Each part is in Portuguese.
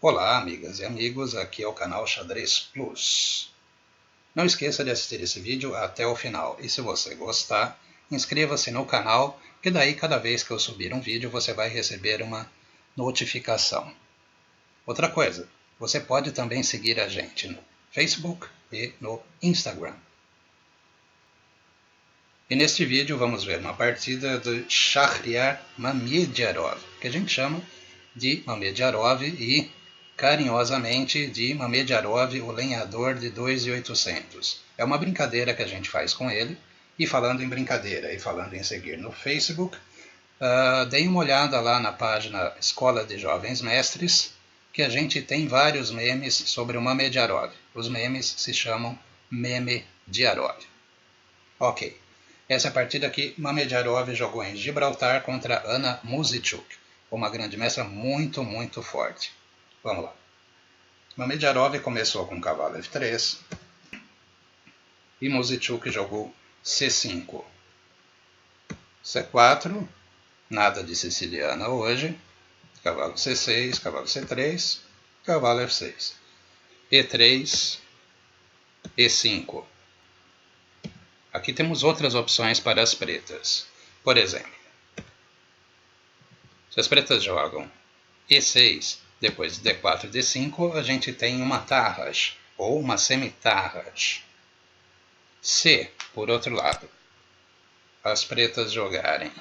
Olá, amigas e amigos, aqui é o canal Xadrez Plus. Não esqueça de assistir esse vídeo até o final e se você gostar, inscreva-se no canal, que daí cada vez que eu subir um vídeo você vai receber uma notificação. Outra coisa, você pode também seguir a gente no Facebook e no Instagram. E neste vídeo vamos ver uma partida de Shahriar Mamedjarov, que a gente chama de Mamedjarov e carinhosamente de Mamedjarov, o lenhador de 2.800. É uma brincadeira que a gente faz com ele, e falando em brincadeira e falando em seguir no Facebook, deem uma olhada lá na página Escola de Jovens Mestres, que a gente tem vários memes sobre o Mamedjarov. Os memes se chamam Memedjarov. Ok. Essa partida aqui, Mamedjarov jogou em Gibraltar contra Anna Muzychuk, uma grande mestra muito forte. Vamos lá. Mamedjarov começou com cavalo F3 e Muzychuk jogou C5. C4, nada de siciliana hoje. Cavalo C6, cavalo C3, cavalo F6. E3, E5. Aqui temos outras opções para as pretas. Por exemplo, se as pretas jogam E6, depois D4 e D5, a gente tem uma tarrasch, ou uma semitarrasch. Se, por outro lado, as pretas jogarem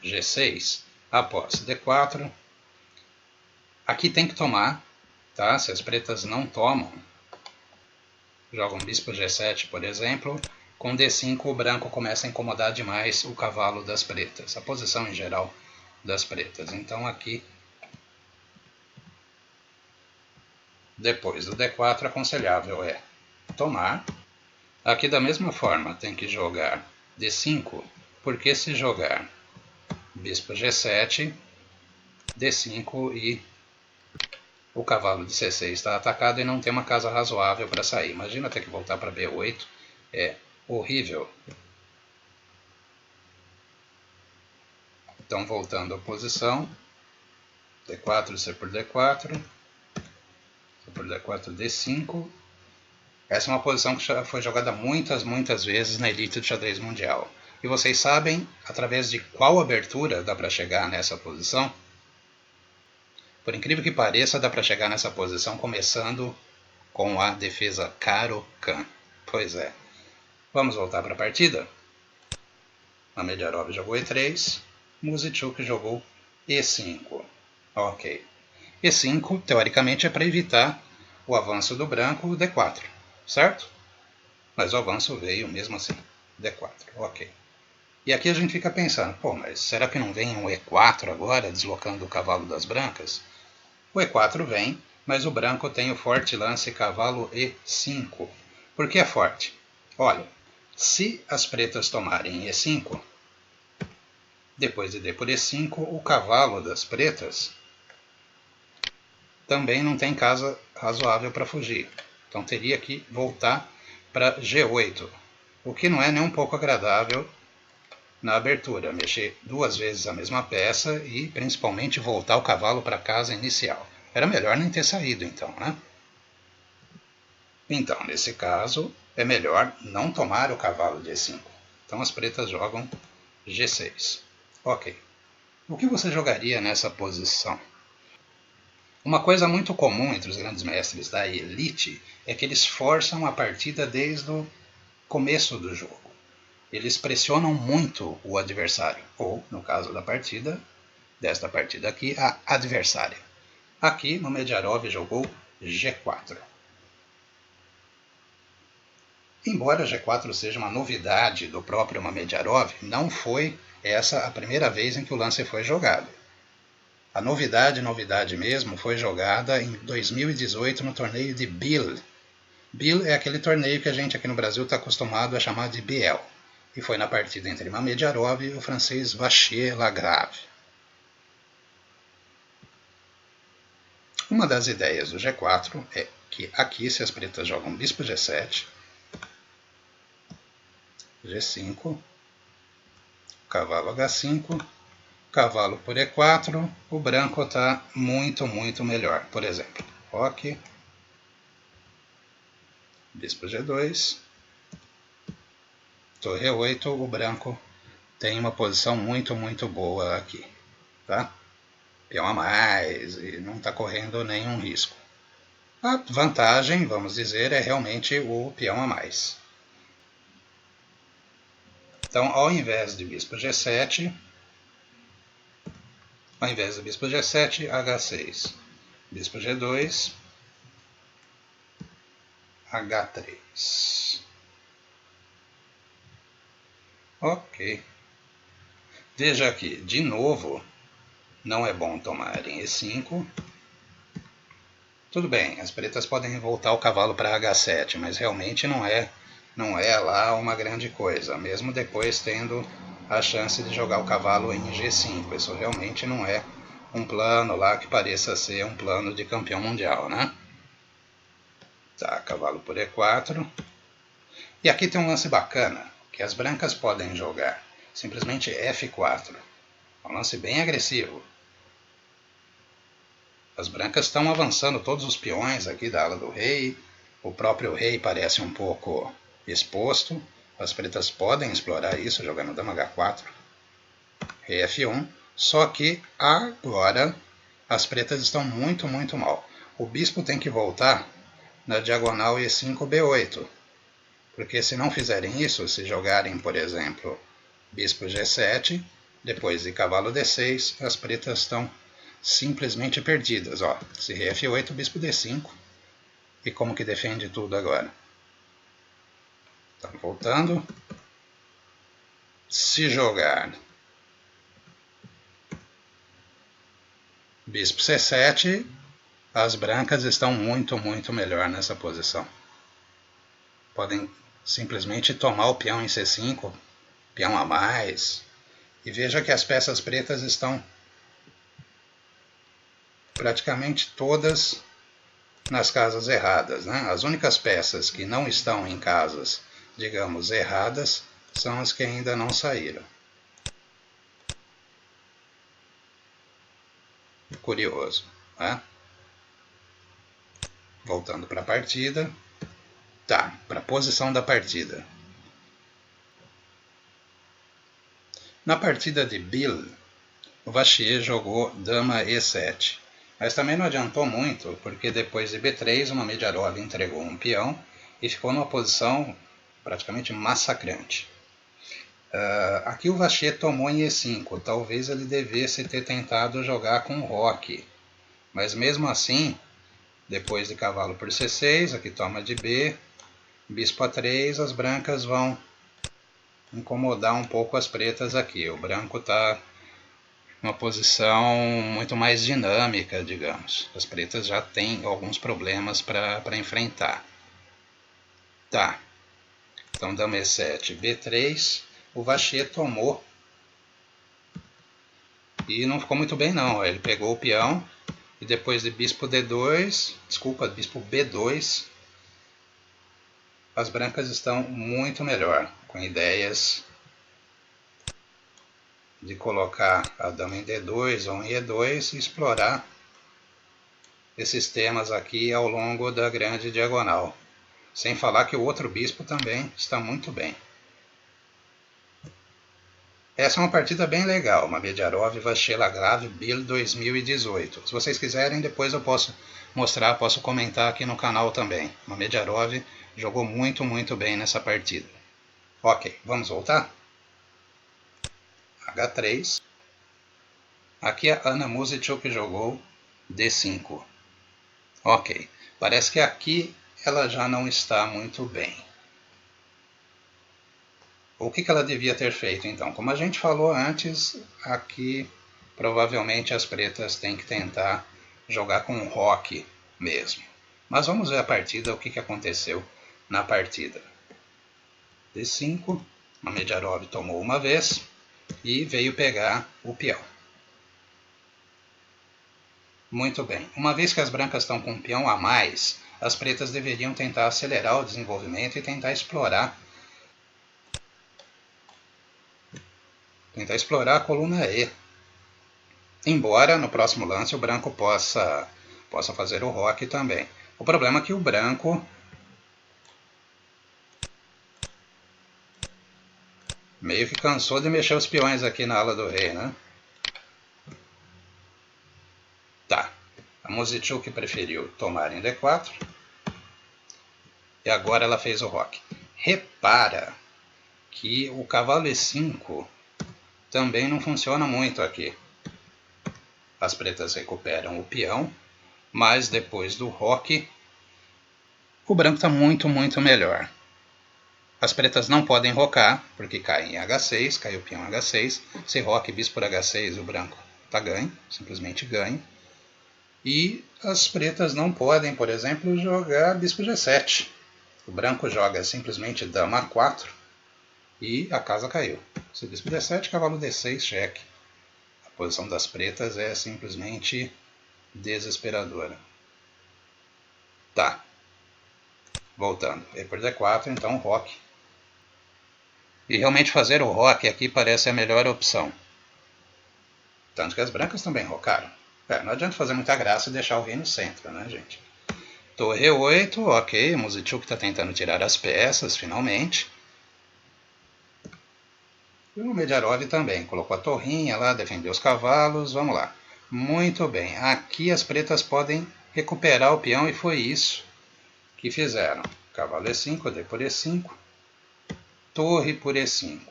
G6, após D4, aqui tem que tomar, tá? Se as pretas não tomam, jogam bispo G7, por exemplo, com D5 o branco começa a incomodar demais o cavalo das pretas, a posição em geral das pretas. Então aqui, depois do D4, aconselhável é tomar. Aqui da mesma forma tem que jogar D5, porque se jogar bispo G7, D5 e o cavalo de C6 está atacado e não tem uma casa razoável para sair. Imagina ter que voltar para B8, é horrível. Então, voltando à posição, D4, C por D4, C por D4, D5. Essa é uma posição que já foi jogada muitas vezes na elite do xadrez mundial. E vocês sabem através de qual abertura dá para chegar nessa posição? Por incrível que pareça, dá para chegar nessa posição começando com a defesa Caro-Kann. Pois é. Vamos voltar para a partida? Mamedjarov jogou E3, Muzychuk jogou E5. Ok. E5, teoricamente, é para evitar o avanço do branco, D4, certo? Mas o avanço veio mesmo assim, D4, ok. E aqui a gente fica pensando, pô, mas será que não vem um E4 agora, deslocando o cavalo das brancas? O E4 vem, mas o branco tem o forte lance cavalo E5. Por que é forte? Olha, se as pretas tomarem E5, depois de D por E5, o cavalo das pretas também não tem casa razoável para fugir. Então teria que voltar para G8, o que não é nem um pouco agradável na abertura, mexer duas vezes a mesma peça e principalmente voltar o cavalo para a casa inicial. Era melhor nem ter saído então, né? Então, nesse caso, é melhor não tomar o cavalo de E5. Então as pretas jogam G6. Ok. O que você jogaria nessa posição? Uma coisa muito comum entre os grandes mestres da elite é que eles forçam a partida desde o começo do jogo. Eles pressionam muito o adversário, ou, no caso da partida, desta partida aqui, a adversária. Aqui, Mamedjarov jogou G4. Embora G4 seja uma novidade do próprio Mamedjarov, não foi essa a primeira vez em que o lance foi jogado. A novidade mesmo, foi jogada em 2018 no torneio de Biel. Biel é aquele torneio que a gente aqui no Brasil está acostumado a chamar de Biel. E foi na partida entre Mamedjarov e o francês Vachier-Lagrave. Uma das ideias do G4 é que aqui, se as pretas jogam bispo G7, G5, cavalo H5, cavalo por E4, o branco está muito melhor. Por exemplo, roque, bispo G2, torre E8, o branco tem uma posição muito boa aqui, tá? Peão a mais e não está correndo nenhum risco. A vantagem, vamos dizer, é realmente o peão a mais. Então, ao invés de bispo G7, H6, bispo G2, H3. Ok. Veja aqui, de novo, não é bom tomar em E5. Tudo bem, as pretas podem voltar o cavalo para H7, mas realmente não é lá uma grande coisa, mesmo depois tendo a chance de jogar o cavalo em G5. Isso realmente não é um plano lá que pareça ser um plano de campeão mundial, né? Tá, cavalo por E4. E aqui tem um lance bacana, que as brancas podem jogar simplesmente F4. Um lance bem agressivo. As brancas estão avançando todos os peões aqui da ala do rei. O próprio rei parece um pouco exposto. As pretas podem explorar isso jogando dama H4, rei F1. Só que agora as pretas estão muito mal. O bispo tem que voltar na diagonal E5, B8. Porque se não fizerem isso, se jogarem, por exemplo, bispo G7, depois de cavalo D6, as pretas estão simplesmente perdidas. Ó, se rei F8, bispo D5. E como que defende tudo agora? Então, voltando. Se jogar bispo C7, as brancas estão muito melhor nessa posição. Podem simplesmente tomar o peão em C5, peão a mais. E veja que as peças pretas estão praticamente todas nas casas erradas, né? As únicas peças que não estão em casas, digamos, erradas, são as que ainda não saíram. Curioso, né? Voltando para a partida. Tá, para a posição da partida. Na partida de Bill, o Vachier jogou dama E7. Mas também não adiantou muito, porque depois de B3, o Mamedjarov entregou um peão e ficou numa posição praticamente massacrante. Aqui o Vachier tomou em E5. Talvez ele devesse ter tentado jogar com roque. Mas mesmo assim, depois de cavalo por C6, aqui toma de B, bispo A3, as brancas vão incomodar um pouco as pretas aqui. O branco está uma posição muito mais dinâmica, digamos. As pretas já têm alguns problemas para enfrentar. Tá. Então, dama E7, B3. O Vachier tomou. E não ficou muito bem, não. Ele pegou o peão. E depois de bispo D2, desculpa, bispo B2, as brancas estão muito melhor, com ideias de colocar a dama em D2 ou em E2 e explorar esses temas aqui ao longo da grande diagonal. Sem falar que o outro bispo também está muito bem. Essa é uma partida bem legal, Mamedjarov Vachier-Lagrave Bill 2018. Se vocês quiserem, depois eu posso mostrar, posso comentar aqui no canal também. Mamedjarov jogou muito bem nessa partida. Ok, vamos voltar? H3. Aqui a Anna Muzychuk jogou D5. Ok, parece que aqui ela já não está muito bem. O que ela devia ter feito então? Como a gente falou antes, aqui provavelmente as pretas têm que tentar jogar com roque mesmo. Mas vamos ver a partida, o que aconteceu na partida. D5, Mamedjarov tomou uma vez e veio pegar o peão. Muito bem, uma vez que as brancas estão com um peão a mais, as pretas deveriam tentar acelerar o desenvolvimento e tentar explorar a coluna E. embora no próximo lance o branco possa fazer o roque também. O problema é que o branco meio que cansou de mexer os peões aqui na ala do rei, né? Tá, a Mozichuk preferiu tomar em D4 e agora ela fez o roque. Repara que o cavalo E5 também não funciona muito aqui. As pretas recuperam o peão, mas depois do roque o branco está muito melhor. As pretas não podem rocar, porque caem em H6, cai o peão H6. Se roque bispo por H6, o branco está ganho, simplesmente ganho. E as pretas não podem, por exemplo, jogar bispo G7. O branco joga simplesmente dama A4 e a casa caiu. Se bispo D7, cavalo D6, cheque. A posição das pretas é simplesmente desesperadora. Tá. Voltando. E por D4, então roque. E realmente fazer o roque aqui parece a melhor opção. Tanto que as brancas também rocaram. Não adianta fazer muita graça e deixar o rei no centro, né, gente? Torre 8, ok. Mozichuk está tentando tirar as peças, finalmente. E o Mediarov também. Colocou a torrinha lá, defendeu os cavalos. Vamos lá. Muito bem. Aqui as pretas podem recuperar o peão e foi isso que fizeram. Cavalo E5, D por E5. Torre por E5.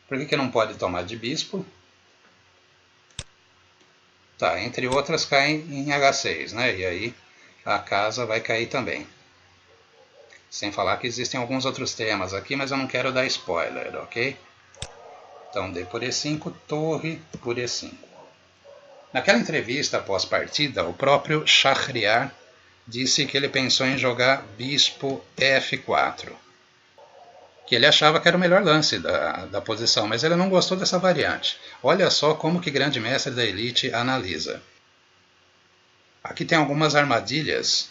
Por que não pode tomar de bispo? Tá, entre outras caem em H6, né? E aí a casa vai cair também. Sem falar que existem alguns outros temas aqui, mas eu não quero dar spoiler, ok? Então D por E5, torre por E5. Naquela entrevista pós-partida, o próprio Shahriar disse que ele pensou em jogar bispo F4. Que ele achava que era o melhor lance da posição, mas ele não gostou dessa variante. Olha só como que grande mestre da elite analisa. Aqui tem algumas armadilhas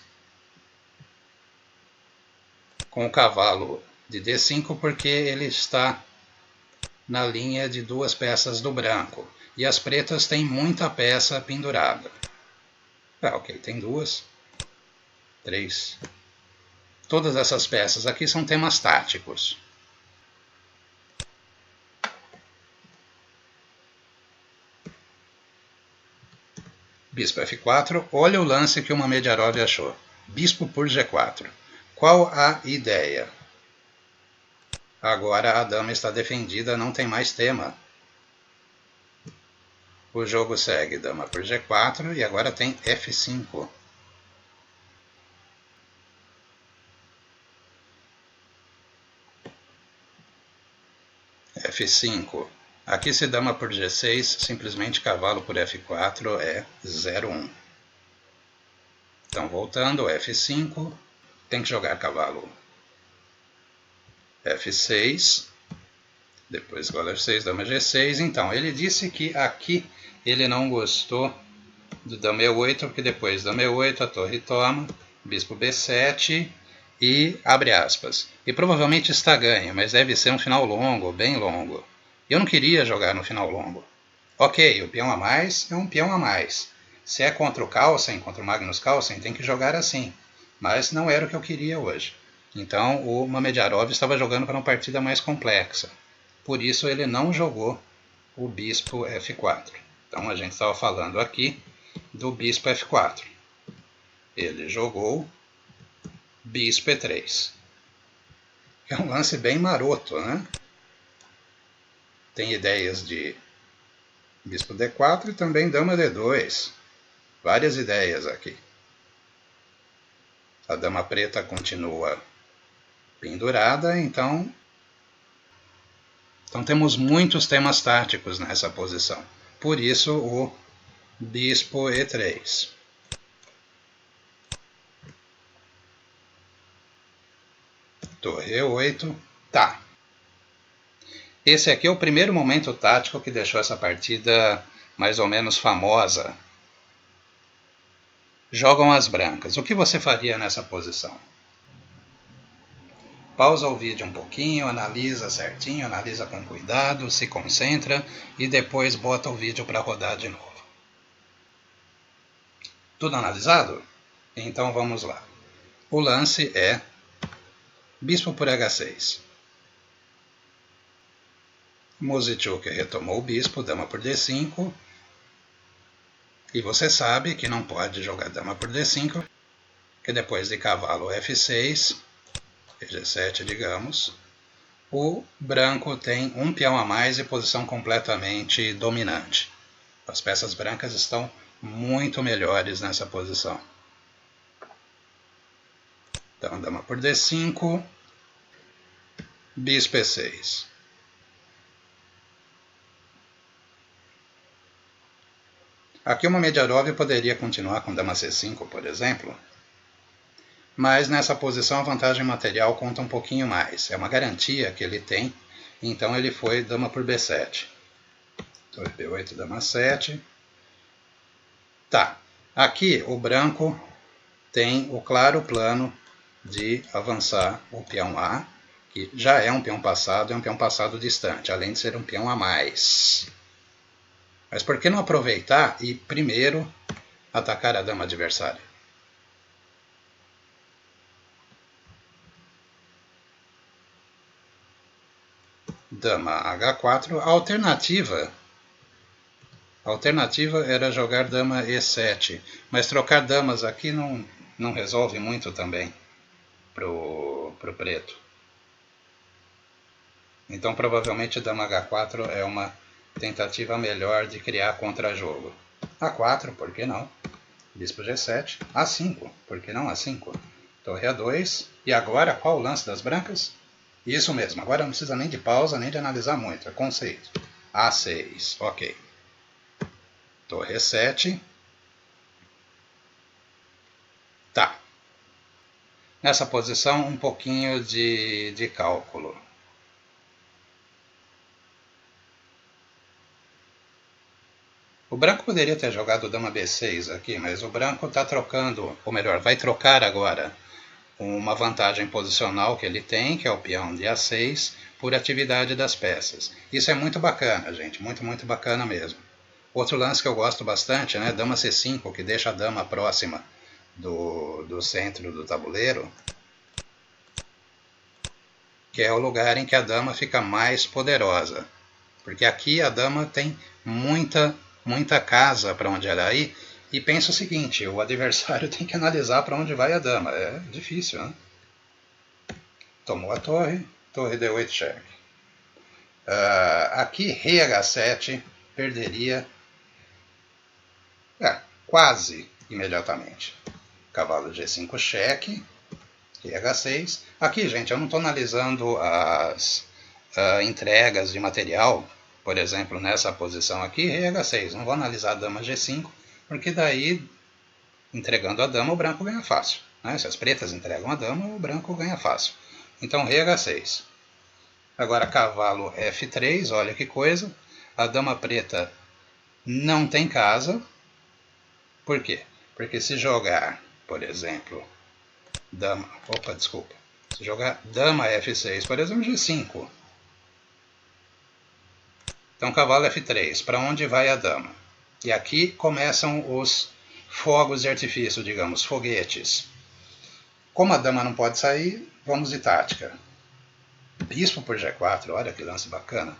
com o cavalo de D5 porque ele está na linha de duas peças do branco. E as pretas têm muita peça pendurada. Ok, tem duas, três. Todas essas peças aqui são temas táticos. Bispo F4, olha o lance que o Mediarov achou. Bispo por G4. Qual a ideia? Agora a dama está defendida, não tem mais tema. O jogo segue dama por G4 e agora tem F5. F5. Aqui se dama por G6, simplesmente cavalo por F4 é 0-1. Então voltando, F5, tem que jogar cavalo F6, depois cavalo F6, dama G6. Então ele disse que aqui ele não gostou do dama E8, porque depois dama E8 a torre toma, bispo B7 e abre aspas. E provavelmente está ganho, mas deve ser um final longo, bem longo. Eu não queria jogar no final longo. Ok, o peão a mais é um peão a mais. Se é contra o Carlsen, contra o Magnus Carlsen, tem que jogar assim. Mas não era o que eu queria hoje. Então o Mediarov estava jogando para uma partida mais complexa. Por isso ele não jogou o bispo F4. Então a gente estava falando aqui do bispo F4. Ele jogou bispo E3. É um lance bem maroto, né? Tem ideias de bispo D4 e também dama D2. Várias ideias aqui. A dama preta continua pendurada, então temos muitos temas táticos nessa posição. Por isso o bispo E3. Torre E8. Tá. Esse aqui é o primeiro momento tático que deixou essa partida mais ou menos famosa. Jogam as brancas. O que você faria nessa posição? pausa o vídeo um pouquinho, analisa certinho, analisa com cuidado, se concentra e depois bota o vídeo para rodar de novo. Tudo analisado? Então vamos lá. O lance é bispo por H6. Mozychuk retomou o bispo, dama por D5. E você sabe que não pode jogar dama por D5, que depois de cavalo F6, G7 digamos, o branco tem um peão a mais e posição completamente dominante. As peças brancas estão muito melhores nessa posição. Então, dama por D5, bispo E6. Aqui uma Mediarov poderia continuar com dama C5, por exemplo, mas nessa posição a vantagem material conta um pouquinho mais. É uma garantia que ele tem, então ele foi dama por B7. Torre B8, dama 7. Tá, aqui o branco tem o claro plano de avançar o peão A, que já é um peão passado distante, além de ser um peão a mais. Mas por que não aproveitar e primeiro atacar a dama adversária? Dama H4, a alternativa era jogar dama E7, mas trocar damas aqui não resolve muito também pro preto. Então provavelmente dama H4 é uma tentativa melhor de criar contra-jogo. A4, por que não? Bispo G7, A5, por que não A5? Torre A2, e agora qual o lance das brancas? Isso mesmo, agora não precisa nem de pausa, nem de analisar muito, é conceito. A6, ok. Torre E7. Tá. Nessa posição, um pouquinho de cálculo. O branco poderia ter jogado dama B6 aqui, mas o branco está trocando, ou melhor, vai trocar agora uma vantagem posicional que ele tem, que é o peão de A6, por atividade das peças. Isso é muito bacana, gente, muito, muito bacana mesmo. Outro lance que eu gosto bastante, né, dama C5, que deixa a dama próxima do centro do tabuleiro, que é o lugar em que a dama fica mais poderosa. Porque aqui a dama tem muita casa para onde ela ir, e pensa o seguinte, o adversário tem que analisar para onde vai a dama. É difícil, né? Tomou a torre, torre D8 cheque. Aqui rei H7 perderia quase imediatamente. Cavalo G5 cheque, rei H6. Aqui, gente, eu não estou analisando as entregas de material, por exemplo, nessa posição aqui, rei H6. Não vou analisar a dama G5, porque daí, entregando a dama, o branco ganha fácil. Né? Se as pretas entregam a dama, o branco ganha fácil. Então, rei H6. Agora, cavalo F3, olha que coisa. A dama preta não tem casa. Por quê? Porque se jogar, por exemplo, se jogar dama F6, por exemplo, G5. Então, cavalo F3, para onde vai a dama? E aqui começam os fogos de artifício, digamos, foguetes. Como a dama não pode sair, vamos de tática. Bispo por G4, olha que lance bacana.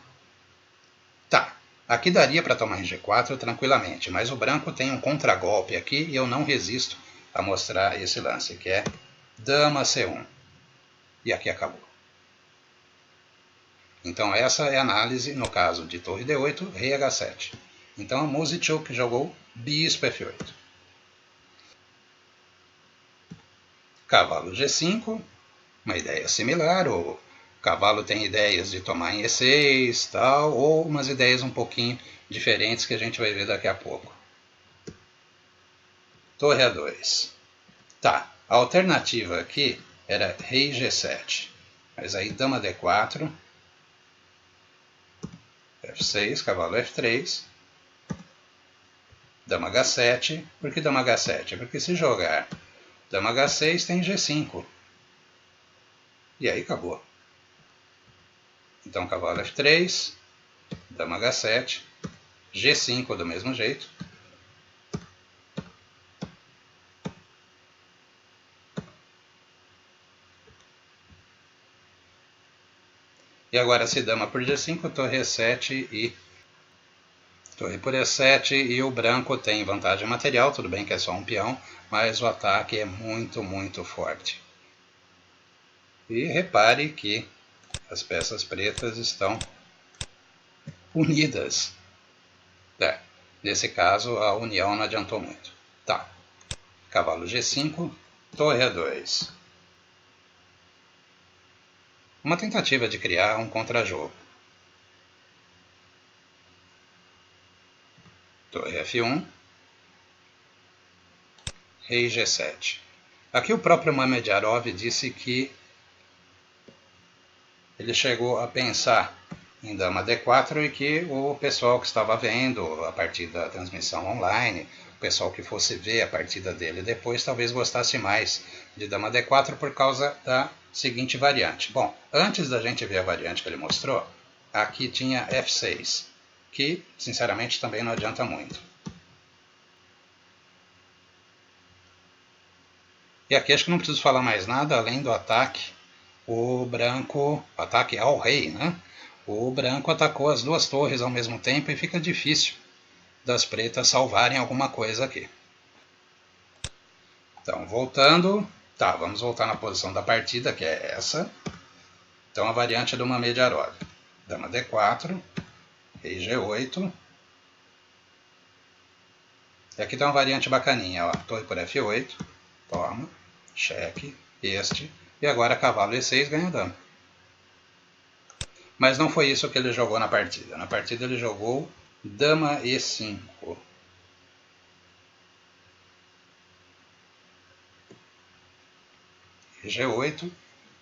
Tá, aqui daria para tomar em G4 tranquilamente, mas o branco tem um contragolpe aqui e eu não resisto a mostrar esse lance, que é dama C1. E aqui acabou. Então essa é a análise no caso de torre D8, rei H7. Então a Mozychuk jogou bispo F8. Cavalo G5, uma ideia similar, o cavalo tem ideias de tomar em E6, tal, ou umas ideias um pouquinho diferentes que a gente vai ver daqui a pouco. Torre A2. Tá, a alternativa aqui era rei G7, mas aí dama D4, F6, cavalo F3, dama H7. Por que dama H7? Porque se jogar dama H6 tem G5. E aí acabou. Então cavalo F3, dama H7, G5 do mesmo jeito. E agora se dama por G5, torre E7 e torre por E7 e o branco tem vantagem material, tudo bem que é só um peão, mas o ataque é muito, muito forte. E repare que as peças pretas estão unidas. Nesse caso, a união não adiantou muito. Tá. Cavalo G5, torre A2. Uma tentativa de criar um contrajogo. Torre F1, rei G7. Aqui o próprio Mamedjarov disse que ele chegou a pensar em dama D4 e que o pessoal que estava vendo a partir da transmissão online, o pessoal que fosse ver a partida dele depois, talvez gostasse mais de dama D4 por causa da seguinte variante. Bom, antes da gente ver a variante que ele mostrou, aqui tinha F6, que sinceramente também não adianta muito. E aqui acho que não preciso falar mais nada, além do ataque, o branco, ataque ao rei, né? O branco atacou as duas torres ao mesmo tempo e fica difícil das pretas salvarem alguma coisa aqui. Então, voltando, tá, vamos voltar na posição da partida, que é essa. Então, a variante do Mamedjarov. Dama D4, rei G8. E aqui tem uma variante bacaninha, ó, torre por F8, toma, cheque, este, e agora cavalo E6 ganha dama. Mas não foi isso que ele jogou na partida. Na partida ele jogou dama E5. G8.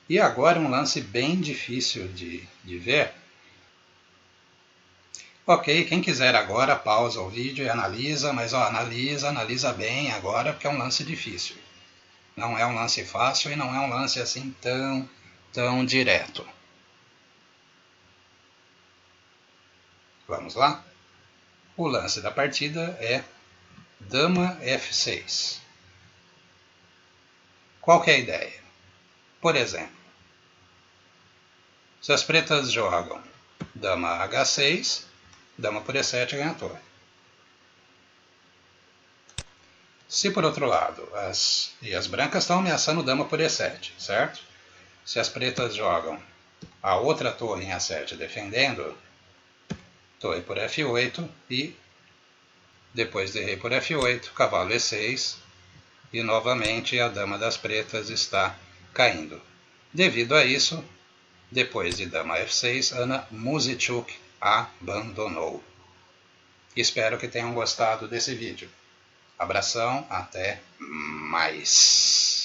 E agora um lance bem difícil de ver. Ok, quem quiser agora pausa o vídeo e analisa, mas ó, analisa bem agora porque é um lance difícil. Não é um lance fácil e não é um lance assim tão direto. Vamos lá? O lance da partida é dama F6. Qual que é a ideia? Por exemplo, se as pretas jogam dama H6, dama por E7 ganha a torre. Se por outro lado, as brancas estão ameaçando dama por E7, certo? Se as pretas jogam a outra torre em A7 defendendo, torre por F8 e depois de rei por F8, cavalo E6 e novamente a dama das pretas está caindo. Devido a isso, depois de dama F6, Anna Muzychuk abandonou. Espero que tenham gostado desse vídeo. Abração, até mais!